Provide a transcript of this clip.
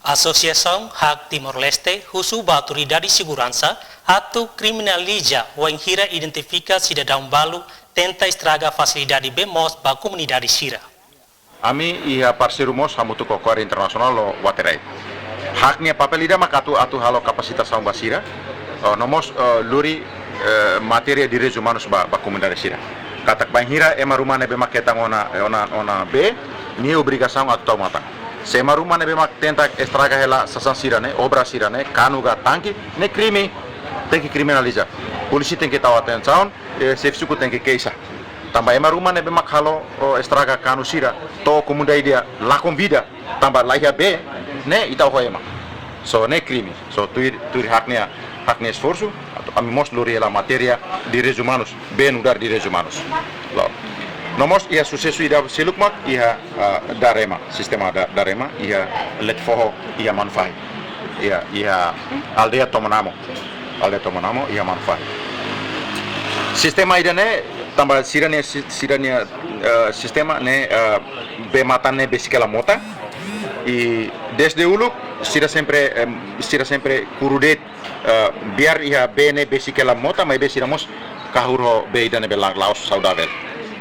Asociação Hak Timor Leste husu autoridade de segurança atu criminaliza o hira identifica cidadão balu tenta estragar facilidade bemos ba comunidade sira. Ami iha parceiro mos hamutu kokor internasional lo waterai. Haknya papelida makatu atu halo kapasitas saung basira. Nomos luri materia direitos humanos ba comunidade sira. Katak banhira ema rumane be maketang ona be ni obrigação atu tau matang. Se ema rumane be mak tenta estragar hela sasan sirane, obra sirane, kanuga tanki, ne crime tem que criminalizar. Polisi tem que tahu atenção, sefsuku tem que keisa. Tambah ema rumah nebe mak halo estraga kanu sira to comunidade dia lakom vida tambah lahia be ne itau ho ema so ne crime so tuir haknya esforço ami mos lori la materia direitos humanos ben udar direitos humanos lo nomos ia sucesso ida selukmak ia darema sistema darema ia let foho ia manfai ia aldea tomonamo ia manfai sistema ida ne tambah sirania sistema ne bematane besikela mota e desde ulu sira sempre kurudet biar ia bene besikela mota mai besiramos kahuro beidane belang laos saudável